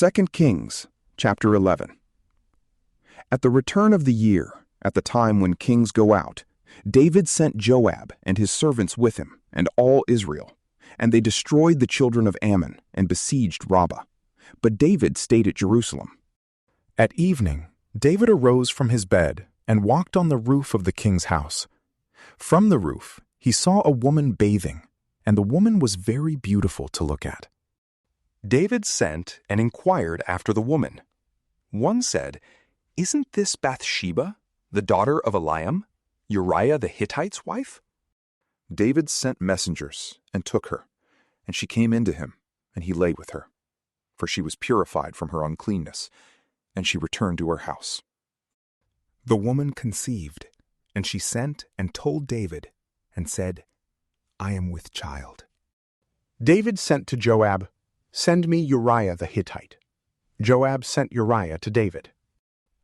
2 Kings, chapter 11. At the return of the year, at the time when kings go out, David sent Joab and his servants with him, and all Israel, and they destroyed the children of Ammon and besieged Rabbah. But David stayed at Jerusalem. At evening, David arose from his bed and walked on the roof of the king's house. From the roof, he saw a woman bathing, and the woman was very beautiful to look at. David sent and inquired after the woman. One said, "Isn't this Bathsheba, the daughter of Eliam, Uriah the Hittite's wife?" David sent messengers and took her, and she came into him, and he lay with her. For she was purified from her uncleanness, and she returned to her house. The woman conceived, and she sent and told David, and said, "I am with child." David sent to Joab, "Send me Uriah the Hittite." Joab sent Uriah to David.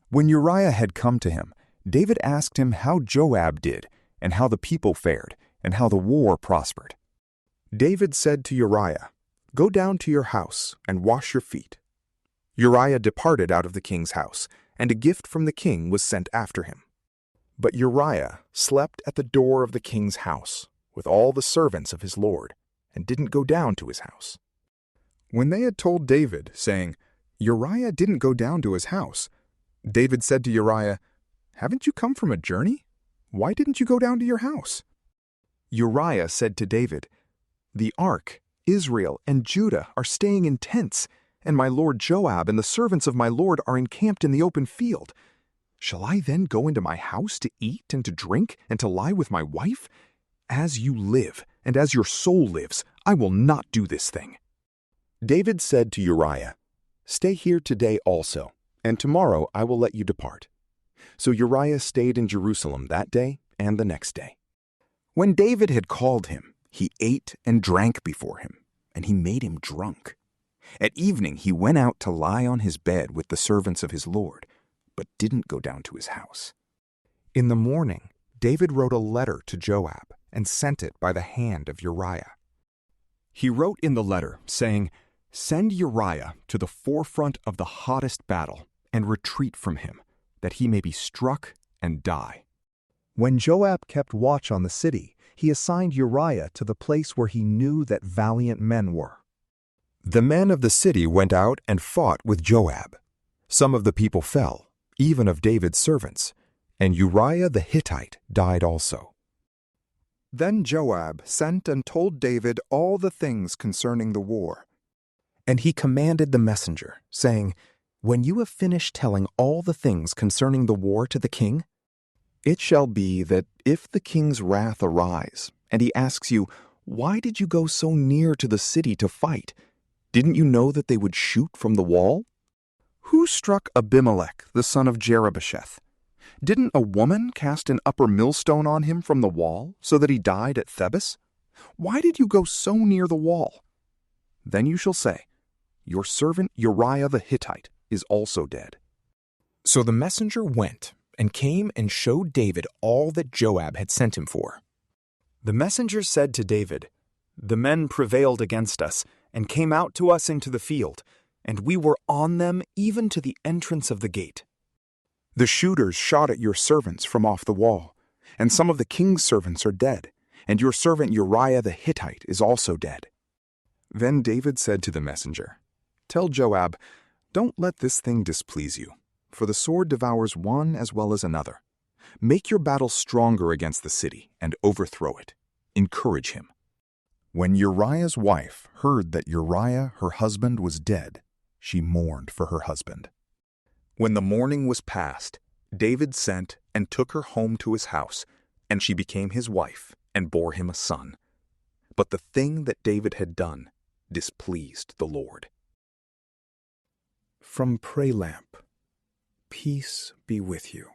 When Uriah had come to him, David asked him how Joab did, and how the people fared, and how the war prospered. David said to Uriah, "Go down to your house and wash your feet." Uriah departed out of the king's house, and a gift from the king was sent after him. But Uriah slept at the door of the king's house with all the servants of his lord, and didn't go down to his house. When they had told David, saying, "Uriah didn't go down to his house," David said to Uriah, "Haven't you come from a journey? Why didn't you go down to your house?" Uriah said to David, "The ark, Israel, and Judah are staying in tents, and my lord Joab and the servants of my lord are encamped in the open field. Shall I then go into my house to eat and to drink and to lie with my wife? As you live, and as your soul lives, I will not do this thing." David said to Uriah, "Stay here today also, and tomorrow I will let you depart." So Uriah stayed in Jerusalem that day and the next day. When David had called him, he ate and drank before him, and he made him drunk. At evening he went out to lie on his bed with the servants of his lord, but didn't go down to his house. In the morning, David wrote a letter to Joab and sent it by the hand of Uriah. He wrote in the letter, saying, "Send Uriah to the forefront of the hottest battle and retreat from him, that he may be struck and die." When Joab kept watch on the city, he assigned Uriah to the place where he knew that valiant men were. The men of the city went out and fought with Joab. Some of the people fell, even of David's servants, and Uriah the Hittite died also. Then Joab sent and told David all the things concerning the war. And he commanded the messenger, saying, "When you have finished telling all the things concerning the war to the king, it shall be that if the king's wrath arise, and he asks you, 'Why did you go so near to the city to fight? Didn't you know that they would shoot from the wall? Who struck Abimelech, the son of Jerubbesheth? Didn't a woman cast an upper millstone on him from the wall, so that he died at Thebes? Why did you go so near the wall?' Then you shall say, 'Your servant Uriah the Hittite is also dead.'" So the messenger went and came and showed David all that Joab had sent him for. The messenger said to David, "The men prevailed against us and came out to us into the field, and we were on them even to the entrance of the gate. The shooters shot at your servants from off the wall, and some of the king's servants are dead, and your servant Uriah the Hittite is also dead." Then David said to the messenger, "Tell Joab, don't let this thing displease you, for the sword devours one as well as another. Make your battle stronger against the city and overthrow it. Encourage him." When Uriah's wife heard that Uriah, her husband, was dead, she mourned for her husband. When the mourning was past, David sent and took her home to his house, and she became his wife and bore him a son. But the thing that David had done displeased the Lord. From PrayLamp, peace be with you.